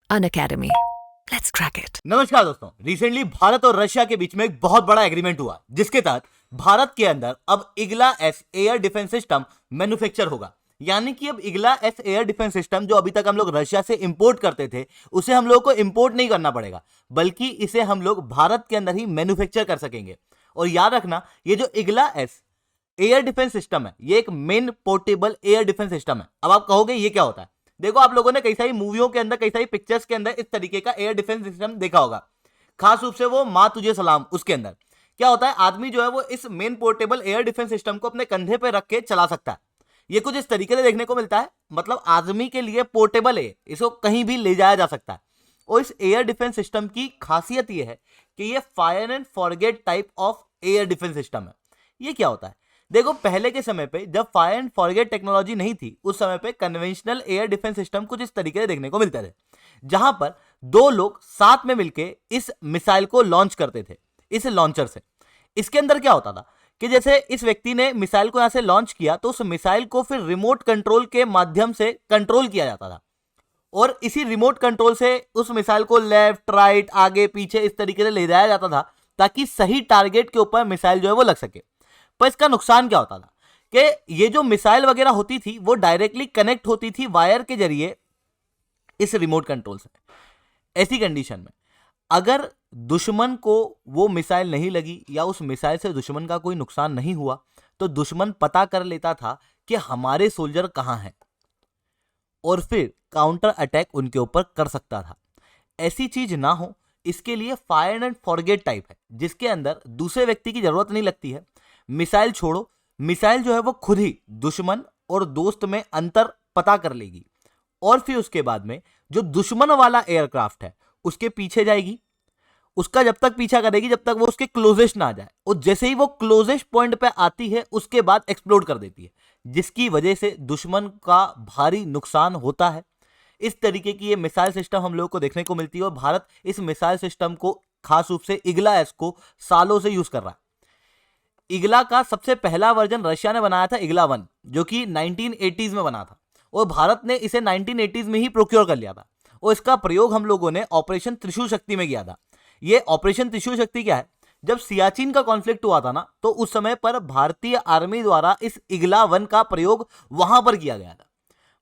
Unacademy. Let's crack it. नमस्कार दोस्तों, recently Bharat और रशिया के बीच में एक बहुत बड़ा एग्रीमेंट हुआ जिसके तहत भारत के अंदर अब Igla S air defence system manufacture होगा। यानी कि अब Igla S air defence system जो अभी तक हम लोग रशिया से इंपोर्ट करते थे उसे हम लोग को इंपोर्ट नहीं करना पड़ेगा, बल्कि इसे हम लोग भारत के अंदर ही मैन्युफैक्चर कर सकेंगे। और याद रखना, ये जो Igla S air defence system है ये एक main portable air defence system है। अब आप कहोगे ये क्या होता है? देखो, आप लोगों ने कई सारी मूवियों के अंदर, कई सारी पिक्चर्स के अंदर इस तरीके का एयर डिफेंस सिस्टम देखा होगा। खास रूप से वो माँ तुझे सलाम, उसके अंदर क्या होता है, आदमी जो है वो इस main portable air defence system को अपने कंधे पे रख के चला सकता है। ये कुछ इस तरीके से देखने को मिलता है, मतलब आदमी के लिए पोर्टेबल है, इसको कहीं भी ले जाया जा सकता है। और इस एयर डिफेंस सिस्टम की खासियत ये है कि ये fire and forget type of air defence system है। ये क्या होता है? देखो, पहले के समय पे जब फायर एंड फॉरगेट टेक्नोलॉजी नहीं थी, उस समय पे कन्वेंशनल एयर डिफेंस सिस्टम कुछ इस तरीके से देखने को मिलते थे, जहां पर दो लोग साथ में मिलके इस मिसाइल को लॉन्च करते थे इस लॉन्चर से। इसके अंदर क्या होता था कि जैसे इस व्यक्ति ने मिसाइल को यहां से लॉन्च किया तो उस मिसाइल को फिर रिमोट कंट्रोल के माध्यम से कंट्रोल किया जाता था, और इसी रिमोट कंट्रोल से उस मिसाइल को लेफ्ट राइट आगे पीछे इस तरीके से ले जाया जाता था ताकि सही टारगेट के ऊपर मिसाइल जो है वो लग सके। पर इसका नुकसान क्या होता था कि ये जो मिसाइल वगैरह होती थी वो डायरेक्टली कनेक्ट होती थी वायर के जरिए इस रिमोट कंट्रोल से। ऐसी कंडीशन में अगर दुश्मन को वो मिसाइल नहीं लगी या उस मिसाइल से दुश्मन का कोई नुकसान नहीं हुआ तो दुश्मन पता कर लेता था कि हमारे सोल्जर कहां हैं और फिर काउंटर अटैक उनके ऊपर कर सकता था। ऐसी चीज ना हो, इसके लिए फायर एंड फॉरगेट टाइप है, जिसके अंदर दूसरे व्यक्ति की जरूरत नहीं लगती है। मिसाइल छोड़ो, मिसाइल जो है वो खुद ही दुश्मन और दोस्त में अंतर पता कर लेगी, और फिर उसके बाद में जो दुश्मन वाला एयरक्राफ्ट है उसके पीछे जाएगी, उसका जब तक पीछा करेगी जब तक वो उसके क्लोजेस्ट ना आ जाए, और जैसे ही वो क्लोजेस्ट पॉइंट पे आती है उसके बाद एक्सप्लोड कर देती है, जिसकी वजह से दुश्मन का भारी नुकसान होता है। इस तरीके की ये मिसाइल सिस्टम हम लोगों को देखने को मिलती है, और भारत इस मिसाइल सिस्टम को खास रूप से इग्ला एस को सालों से यूज कर रहा है। इग्ला का सबसे पहला वर्जन रशिया ने बनाया था, इग्ला 1, जो कि 1980s में बना था, और भारत ने इसे 1980s में ही प्रोक्योर कर लिया था, और इसका प्रयोग हम लोगों ने ऑपरेशन त्रिशूल शक्ति में किया था। ये ऑपरेशन त्रिशूल शक्ति क्या है? जब सियाचिन का कॉन्फ्लिक्ट हुआ था ना, तो उस समय पर भारतीय आर्मी द्वारा इस इग्ला 1 का प्रयोग वहां पर किया गया था।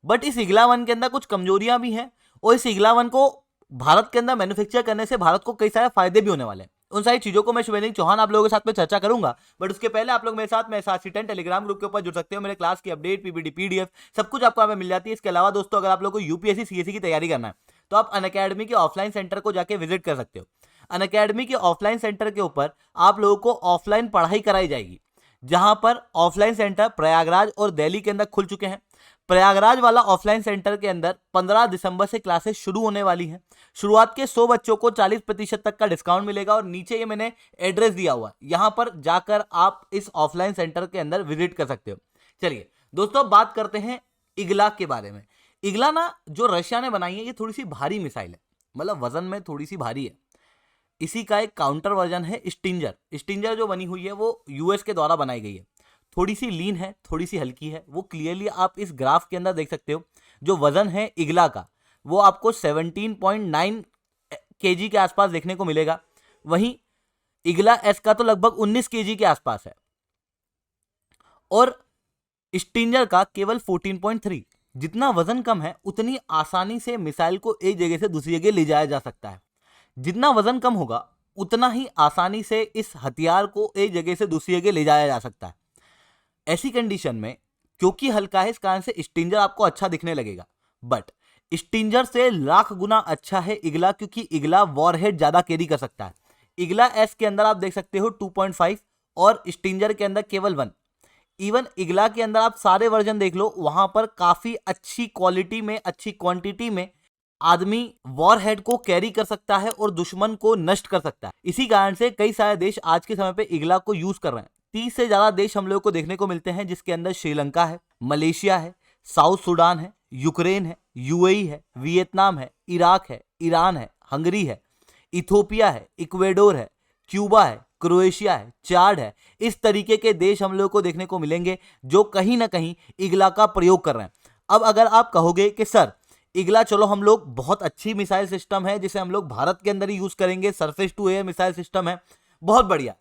बट इस इग्ला 1 के अंदर कुछ कमजोरियां भी हैं, और इस इग्ला 1 को भारत के अंदर मैन्युफैक्चर करने से भारत को कई सारे फायदे भी होने वाले हैं। उन सारी चीजों को मैं शुभेंद्र चौहान आप लोगों के साथ में चर्चा करूंगा, बट उसके पहले आप लोग मेरे साथ में SRC10 टेलीग्राम ग्रुप के ऊपर जुड़ सकते हो। मेरे क्लास की अपडेट, पीपीटी, पीडीएफ सब कुछ आपको हमें मिल जाती है। इसके अलावा दोस्तों, अगर आप लोग को यूपीएससी सीएससी की तैयारी करना है तो आप अनअकैडमी के ऑफलाइन सेंटर को जाके विजिट कर सकते हो। अनअकैडमी के ऑफलाइन सेंटर के ऊपर आप लोगों को ऑफलाइन पढ़ाई कराई जाएगी, जहां पर ऑफलाइन सेंटर प्रयागराज और दिल्ली के अंदर खुल चुके हैं। प्रयागराज वाला ऑफलाइन सेंटर के अंदर 15 दिसंबर से क्लासेस शुरू होने वाली हैं। शुरुआत के 100 बच्चों को 40% तक का डिस्काउंट मिलेगा, और नीचे ये मैंने एड्रेस दिया हुआ है, यहां पर जाकर आप इस ऑफलाइन सेंटर के अंदर विजिट कर सकते हो। चलिए दोस्तों, बात करते हैं इग्ला के बारे में। इग्ला ना जो रशिया ने बनाई है, ये थोड़ी सी भारी मिसाइल है, मतलब वजन में थोड़ी सी भारी है। इसी का एक काउंटर वर्जन है स्टिंजर। स्टिंजर जो बनी हुई है वो यूएस के द्वारा बनाई गई है, थोड़ी सी लीन है, थोड़ी सी हल्की है। वो क्लियरली आप इस ग्राफ के अंदर देख सकते हो। जो वजन है इग्ला का वो आपको 17.9 केजी के आसपास देखने को मिलेगा, वहीं इग्ला एस का तो लगभग 19 केजी के आसपास है, और स्टिंजर का केवल 14.3। जितना वजन कम है उतनी आसानी से मिसाइल को एक जगह से दूसरी जगह ले जाया जा सकता है। जितना वजन कम होगा उतना ही आसानी से इस हथियार को एक जगह से दूसरी जगह ले जाया जा सकता है। ऐसी कंडीशन में क्योंकि हल्का है, इस कारण से स्टिंजर आपको अच्छा दिखने लगेगा, बट स्टिंजर से लाख गुना अच्छा है इग्ला, क्योंकि इग्ला वॉरहेड ज्यादा कैरी कर सकता है। इग्ला एस के अंदर आप देख सकते हो 2.5 और स्टिंजर के अंदर केवल 1। इवन इग्ला के अंदर आप सारे वर्जन देख लो, वहां पर काफी अच्छी क्वालिटी में, अच्छी क्वांटिटी में आदमी वॉरहेड को कैरी कर सकता है और दुश्मन को नष्ट कर सकता है। इसी कारण से कई सारे देश आज के समय पे इग्ला को यूज कर रहे हैं। 30 से ज्यादा देश हम लोगों को देखने को मिलते हैं, जिसके अंदर श्रीलंका है, मलेशिया है, साउथ सूडान है, यूक्रेन है, यूएई है, वियतनाम है, इराक है, ईरान है, हंगरी है, इथोपिया है, इक्वेडोर है, क्यूबा है, क्रोएशिया है, चाड है। इस तरीके के देश हम लोगों को देखने को मिलेंगे जो कहीं ना कहीं इग्ला का प्रयोग कर रहे हैं। अब अगर आप कहोगे कि सर इगला चलो हम लोग बहुत अच्छी मिसाइल सिस्टम है जिसे हम लोग भारत के अंदर ही यूज करेंगे, surface to air missile system है, बहुत बढ़िया।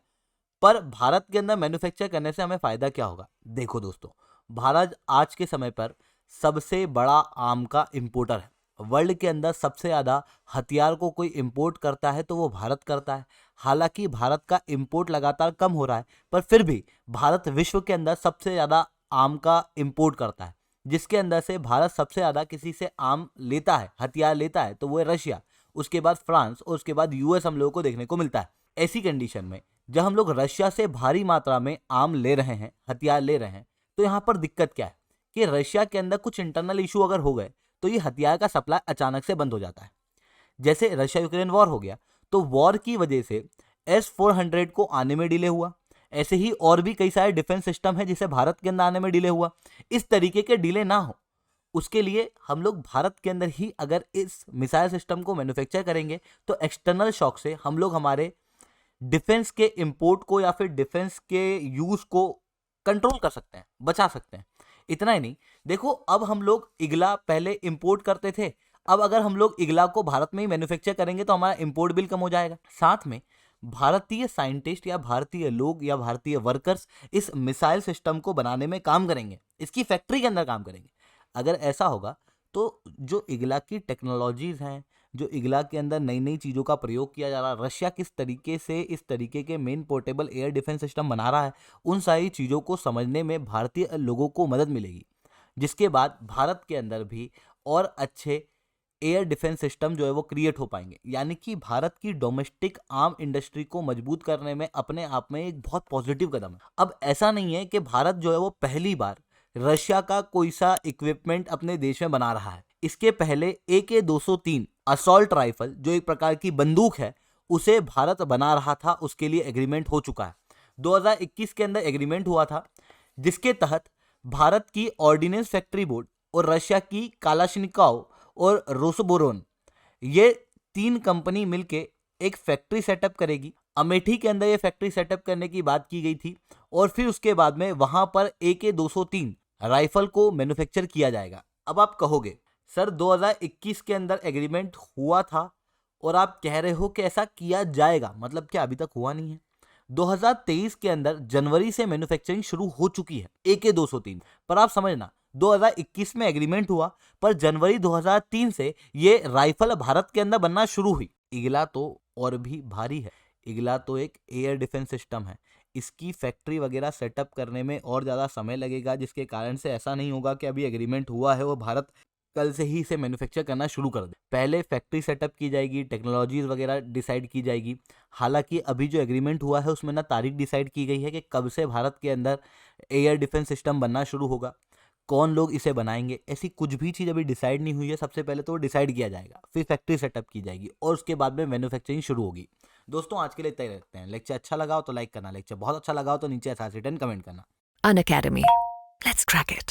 पर भारत के अंदर मैन्युफैक्चर करने से हमें फायदा क्या होगा? देखो दोस्तों, भारत आज के समय पर सबसे बड़ा आर्म का इंपोर्टर है। वर्ल्ड के अंदर सबसे ज्यादा हथियार को कोई इंपोर्ट करता है तो वो भारत करता है। हालांकि भारत का इंपोर्ट लगातार कम हो रहा है, पर फिर भी भारत विश्व के अंदर सबसे ज्यादा आर्म का इंपोर्ट करता है। जिसके अंदर से भारत सबसे ज्यादा किसी से आर्म लेता है, हथियार लेता है, तो वो है रशिया, उसके बाद फ्रांस और उसके बाद यूएस हम लोगों को देखने को मिलता है। ऐसी कंडीशन में जब हम लोग रशिया से भारी मात्रा में आर्म ले रहे हैं, हथियार ले रहे हैं, तो यहाँ पर दिक्कत क्या है कि रशिया के अंदर कुछ इंटरनल इशू अगर हो गए तो ये हथियार का सप्लाई अचानक से बंद हो जाता है। जैसे रशिया यूक्रेन वॉर हो गया तो वॉर की वजह से S-400 को आने में डिले हुआ। ऐसे ही और भी कई सारे डिफेंस सिस्टम है जिसे भारत के अंदर आने में डिले हुआ। इस तरीके के डिले ना हो उसके लिए हम लोग भारत के अंदर ही अगर इस मिसाइल सिस्टम को मैन्युफैक्चर करेंगे तो एक्सटर्नल शॉक से हम लोग हमारे डिफेंस के इंपोर्ट को या फिर डिफेंस के यूज को कंट्रोल कर सकते हैं, बचा सकते हैं। इतना ही नहीं, देखो अब हम लोग इगला पहले इंपोर्ट करते थे, अब अगर हम लोग इगला को भारत में ही मैन्युफैक्चर करेंगे तो हमारा इंपोर्ट बिल कम हो जाएगा। साथ में भारतीय साइंटिस्ट या भारतीय लोग या भारतीय वर्कर्स इस मिसाइल सिस्टम को बनाने में काम करेंगे, इसकी फैक्ट्री के अंदर काम करेंगे। अगर ऐसा होगा तो जो इगला की टेक्नोलॉजीज हैं, जो इगला के अंदर नई नई चीज़ों का प्रयोग किया जा रहा है, रशिया किस तरीके से इस तरीके के main portable air defence system बना रहा है, उन सारी चीज़ों को समझने में भारतीय लोगों को मदद मिलेगी। जिसके बाद भारत के अंदर भी और अच्छे एयर डिफेंस सिस्टम जो है वो क्रिएट हो पाएंगे। यानी कि भारत की डोमेस्टिक आर्म इंडस्ट्री को मजबूत करने में अपने आप में एक बहुत पॉजिटिव कदम है। अब ऐसा नहीं है कि भारत जो है वो पहली बार रशिया का कोई सा इक्विपमेंट अपने देश में बना रहा है। इसके पहले AK-203 असॉल्ट राइफल जो एक प्रकार की बंदूक है उसे भारत बना रहा था, उसके लिए एग्रीमेंट हो चुका है। 2021 के अंदर एग्रीमेंट हुआ था जिसके तहत भारत की ऑर्डिनेंस फैक्ट्री बोर्ड और रशिया की कालाशनिकोव और रोसोबोरोन, ये 3 कंपनी मिलके एक फैक्ट्री सेटअप करेगी। अमेठी के अंदर ये फैक्ट्री सेटअप करने की बात की गई थी और फिर उसके बाद में वहां पर AK-203 राइफल को मैन्युफैक्चर किया जाएगा। अब आप कहोगे सर 2021 के अंदर एग्रीमेंट हुआ था और आप कह रहे हो कि ऐसा किया जाएगा, मतलब क्या अभी तक हुआ नहीं है? 2023 के अंदर जनवरी से मैन्युफैक्चरिंग शुरू हो चुकी है AK-203, पर आप समझना 2021 में एग्रीमेंट हुआ पर जनवरी 2003 से ये राइफल भारत के अंदर बनना शुरू हुई। इगला तो और भी भारी है, इगला तो एक एयर डिफेंस सिस्टम है, इसकी फैक्ट्री वगैरह सेटअप करने में और ज़्यादा समय लगेगा। जिसके कारण से ऐसा नहीं होगा कि अभी एग्रीमेंट हुआ है वो भारत कल से ही इसे मैन्युफैक्चर करना शुरू कर दे। पहले फैक्ट्री सेटअप की जाएगी, टेक्नोलॉजीज वगैरह डिसाइड की जाएगी। हालांकि अभी जो एग्रीमेंट हुआ है उसमें ना तारीख डिसाइड की गई है कि कब से भारत के अंदर एयर डिफेंस सिस्टम बनना शुरू होगा, कौन लोग इसे बनाएंगे, ऐसी कुछ भी चीज़ अभी डिसाइड नहीं हुई है। सबसे पहले तो वो डिसाइड किया जाएगा, फिर फैक्ट्री सेटअप की जाएगी और उसके बाद में मैन्युफैक्चरिंग शुरू होगी। दोस्तों आज के लिए इतना ही रखते हैं। लेक्चर अच्छा लगा हो तो लाइक करना, लेक्चर बहुत अच्छा लगा हो तो नीचे ऐसा रिटर्न कमेंट करना। An Academy. Let's crack it.